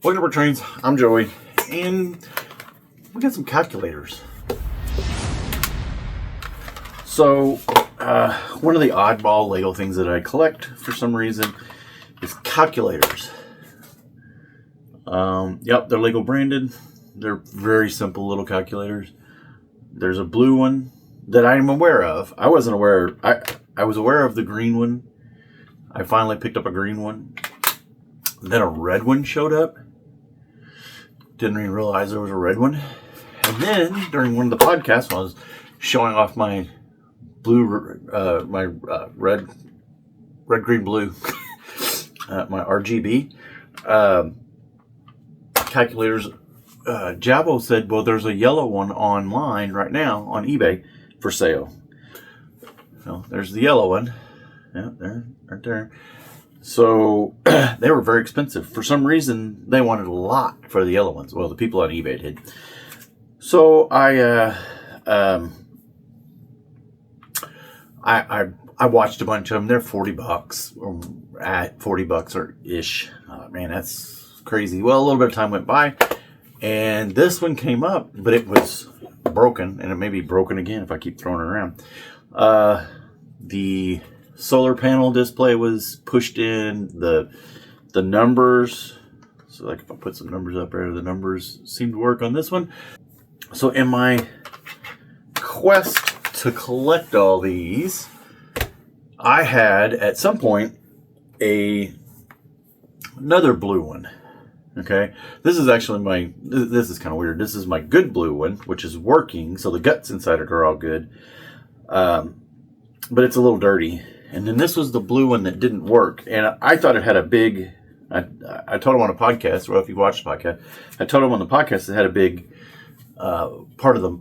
Welcome to Trains. I'm Joey, and we got some calculators. So, one of the oddball Lego things that I collect for some reason is calculators. Yep, they're Lego branded. They're very simple little calculators. There's a blue one that I'm aware of. I wasn't aware. I was aware of the green one. I finally picked up a green one. Then a red one showed up. Didn't even realize there was a red one. And then during one of the podcasts, when I was showing off my blue, red, green, blue, my RGB calculators. Jabo said, "Well, there's a yellow one online right now on eBay for sale." So there's the yellow one. Yeah, there, right there. So they were very expensive. For some reason, they wanted a lot for the yellow ones. Well, the people on eBay did. So I watched a bunch of them. They're $40, or at $40 or ish. Man, that's crazy. Well, a little bit of time went by, and this one came up, but it was broken, and it may be broken again if I keep throwing it around. The solar panel display was pushed in, the numbers, so like if I put some numbers up there, the numbers seem to work on this one. So in my quest to collect all these, I had at some point another blue one. Okay, this is actually this is kind of weird. This is my good blue one, which is working, so the guts inside it are all good, but it's a little dirty. And then this was the blue one that didn't work. And I thought it had a big, I told him on a podcast, well, if you watched the podcast, I told him on the podcast it had a big part of the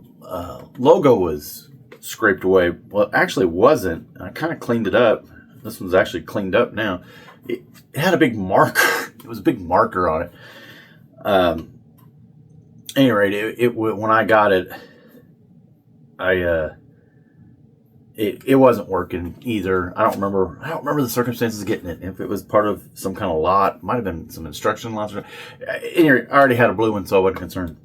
logo was scraped away. Well, it actually wasn't. I kind of cleaned it up. This one's actually cleaned up now. It had a big marker. It was a big marker on it. Anyway, when I got it, It wasn't working either. I don't remember the circumstances of getting it. If it was part of some kind of lot, it might have been some instruction lots. Anyway, I already had a blue one, so I wasn't concerned.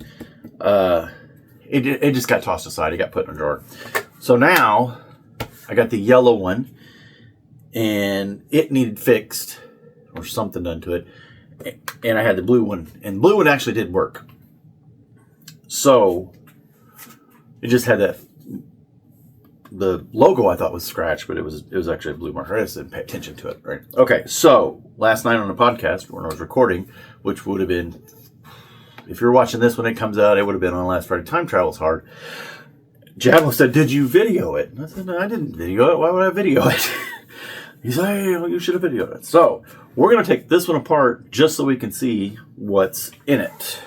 It just got tossed aside. It got put in a drawer. So now I got the yellow one, and it needed fixed or something done to it. And I had the blue one, and the blue one actually did work. So it just had that. The logo I thought was scratched, but it was actually a blue marker. I just didn't pay attention to it, right? Okay, so last night on the podcast when I was recording, which would have been, if you're watching this when it comes out, it would have been on last Friday. Time travel's hard. Jabo said, "Did you video it?" And I said, "No, I didn't video it. Why would I video it?" He said, "Hey, well, you should have videoed it." So we're going to take this one apart just so we can see what's in it.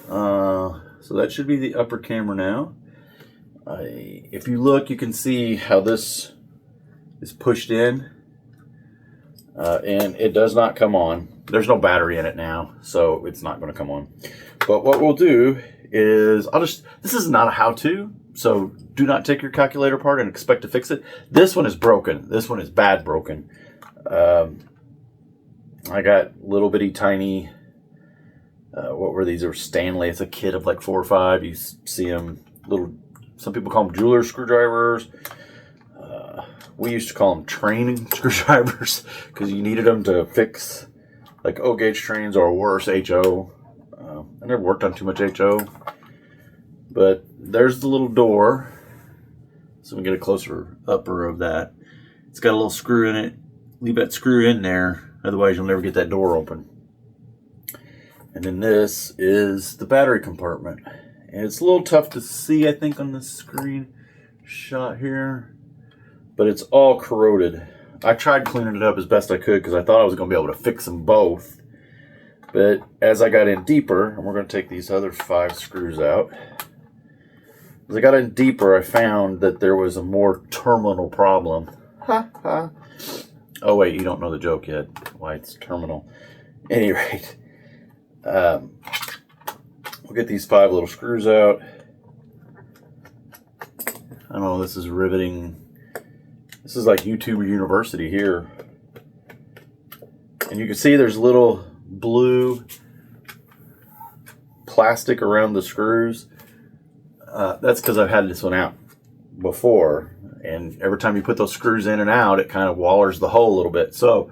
So that should be the upper camera now. If you look, you can see how this is pushed in, and it does not come on. There's no battery in it now, so it's not going to come on. But what we'll do is, this is not a how-to, so do not take your calculator apart and expect to fix it. This one is broken. This one is bad broken. I got little bitty tiny, what were these? They were Stanley. It's a kit of like 4 or 5. You see them little. Some people call them jeweler screwdrivers. We used to call them train screwdrivers because you needed them to fix like O-gauge trains or worse, HO. I never worked on too much HO. But there's the little door. So we get a closer upper of that. It's got a little screw in it. Leave that screw in there. Otherwise you'll never get that door open. And then this is the battery compartment. And it's a little tough to see, I think, on the screen shot here. But it's all corroded. I tried cleaning it up as best I could because I thought I was going to be able to fix them both. But as I got in deeper, and we're going to take these other 5 screws out. As I got in deeper, I found that there was a more terminal problem. Ha ha. Oh wait, you don't know the joke yet. Why it's terminal. At any rate. We'll get these 5 little screws out. I don't know, this is riveting. This is like YouTube University here. And you can see there's little blue plastic around the screws. That's because I've had this one out before, and every time you put those screws in and out, it kind of wallers the hole a little bit. So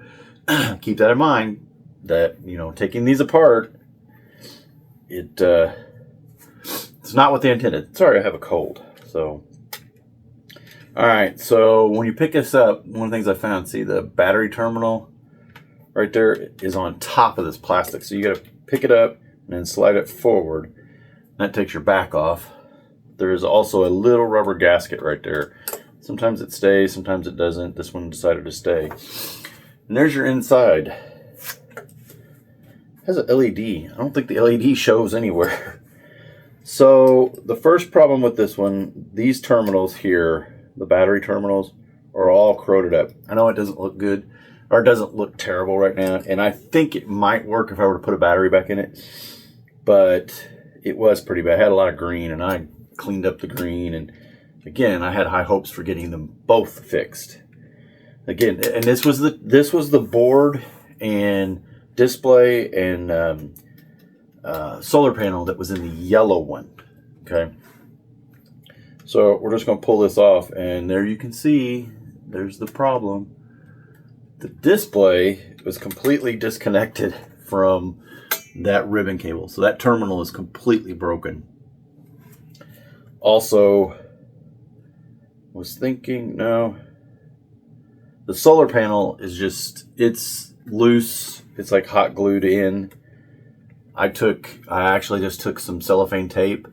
keep that in mind, that, you know, taking these apart, it's not what they intended. Sorry, I have a cold. So, all right. So when you pick this up, one of the things I found, see the battery terminal right there is on top of this plastic. So you got to pick it up and then slide it forward. That takes your back off. There is also a little rubber gasket right there. Sometimes it stays, sometimes it doesn't. This one decided to stay. And there's your inside. It has an LED. I don't think the LED shows anywhere. So the first problem with this one, these terminals here, the battery terminals, are all corroded up. I know it doesn't look good, or it doesn't look terrible right now, and I think it might work if I were to put a battery back in it, but it was pretty bad. It had a lot of green, and I cleaned up the green, and again, I had high hopes for getting them both fixed. Again, and this was the board and display and solar panel that was in the yellow one. Okay, so we're just going to pull this off, and there you can see there's the problem. The display was completely disconnected from that ribbon cable, so that terminal is completely broken. Also, was thinking, no, the solar panel is just, it's loose. It's like hot glued in. I actually just took some cellophane tape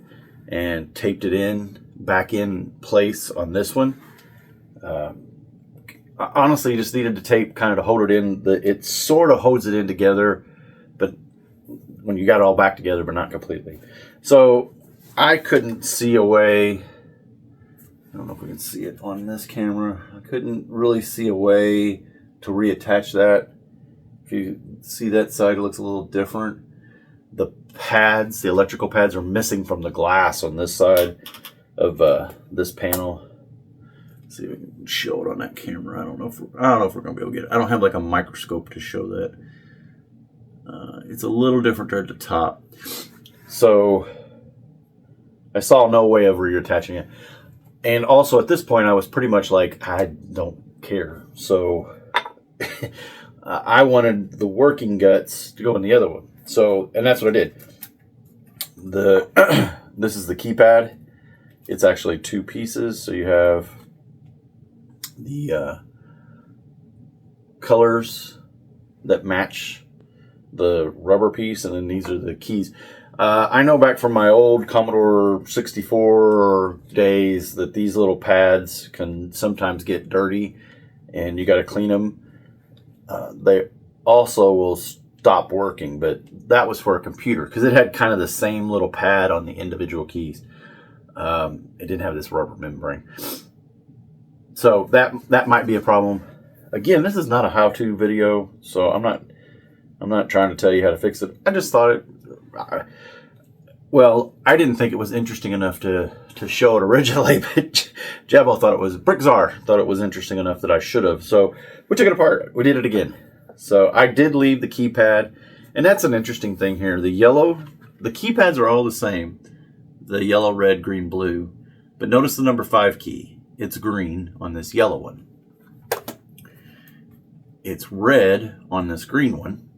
and taped it back in place on this one. Honestly, you just needed the tape kind of to hold it in. It sort of holds it in together, but when you got it all back together, but not completely. So I couldn't see a way. I don't know if we can see it on this camera. I couldn't really see a way to reattach that. If you see that side, it looks a little different. The pads, the electrical pads, are missing from the glass on this side of this panel. Let's see if we can show it on that camera. I don't know if we're gonna be able to get it. I don't have like a microscope to show that. It's a little different there at the top. So I saw no way of reattaching it. And also at this point, I was pretty much like, I don't care. So I wanted the working guts to go in the other one. So, and that's what I did. This is the keypad. It's actually two pieces. So you have the colors that match the rubber piece, and then these are the keys. I know back from my old Commodore 64 days that these little pads can sometimes get dirty, and you got to clean them. They also will stop working, but that was for a computer because it had kind of the same little pad on the individual keys. It didn't have this rubber membrane, so that might be a problem. Again, this is not a how-to video, so I'm not trying to tell you how to fix it. I just thought I didn't think it was interesting enough to show it originally, but Jabbo thought it was, Brickzar thought it was interesting enough that I should have. So we took it apart. We did it again. So I did leave the keypad, and that's an interesting thing here. The keypads are all the same. The yellow, red, green, blue. But notice the number 5 key. It's green on this yellow one. It's red on this green one.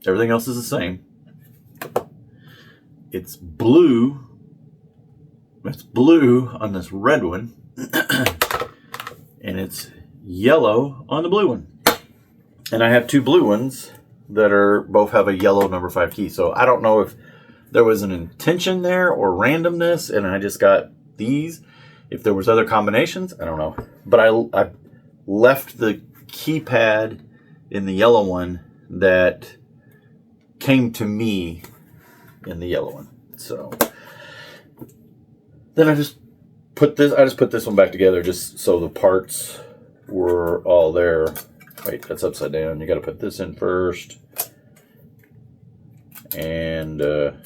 Everything else is the same. It's blue. It's blue on this red one. And it's yellow on the blue one. And I have two blue ones that both have a yellow number 5 key. So I don't know if there was an intention there or randomness, and I just got these. If there was other combinations, I don't know. But I left the keypad in the yellow one that came to me in the yellow one. So then I just put this one back together just so the parts were all there. Wait, that's upside down. You got to put this in first. And there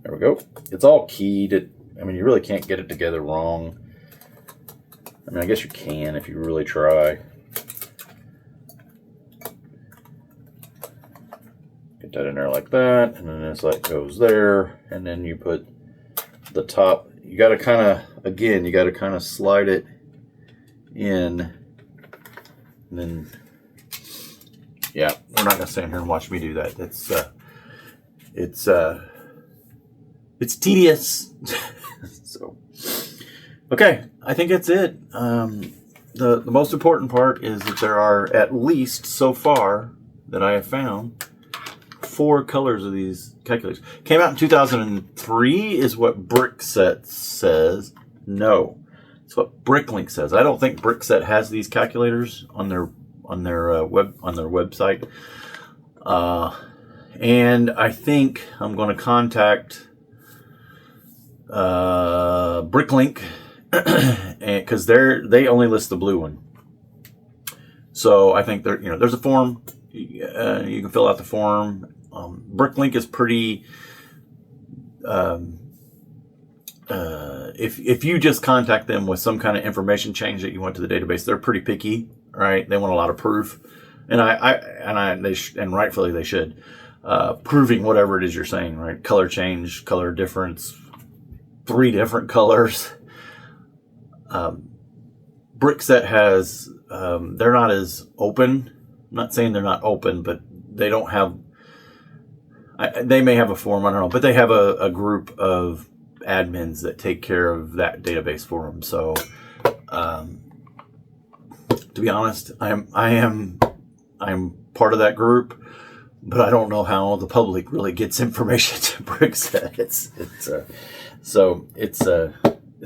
we go. It's all keyed. I mean, you really can't get it together wrong. I mean, I guess you can if you really try. Get that in there like that, and then this like goes there, and then you put the top. You got to kind of, again, you got to kind of slide it in, and then, yeah, we're not gonna stand here and watch me do that. It's tedious. So, okay, I think that's it. The most important part is that there are, at least so far that I have found, 4 colors of these calculators. Came out in 2003 is what Brickset says. No, it's what Bricklink says. I don't think Brickset has these calculators on their website. And I think I'm going to contact Bricklink because they only list the blue one. So I think there's a form. You can fill out the form. Bricklink is pretty. If you just contact them with some kind of information change that you want to the database, they're pretty picky, right? They want a lot of proof, and rightfully they should. Proving whatever it is you're saying, right? Color change, color difference, 3 different colors. Brickset has. They're not as open. I'm not saying they're not open, but they don't have. They may have a form, I don't know, but they have a group of admins that take care of that database for them. So, to be honest, I am part of that group, but I don't know how the public really gets information to Brickset. It's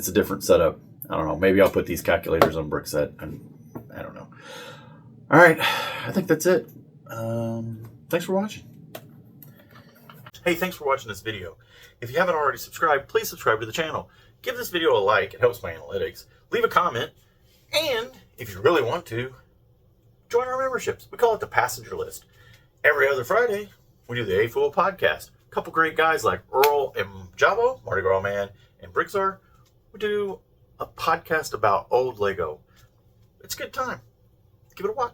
a different setup. I don't know. Maybe I'll put these calculators on Brickset, and I don't know. All right, I think that's it. Thanks for watching. Hey, thanks for watching this video. If you haven't already subscribed, please subscribe to the channel. Give this video a like. It helps my analytics. Leave a comment. And if you really want to, join our memberships. We call it the passenger list. Every other Friday, we do the A Fool podcast. A couple great guys like Earl and Javo, Mardi Gras Man, and Brickzar. We do a podcast about old Lego. It's a good time. Give it a watch.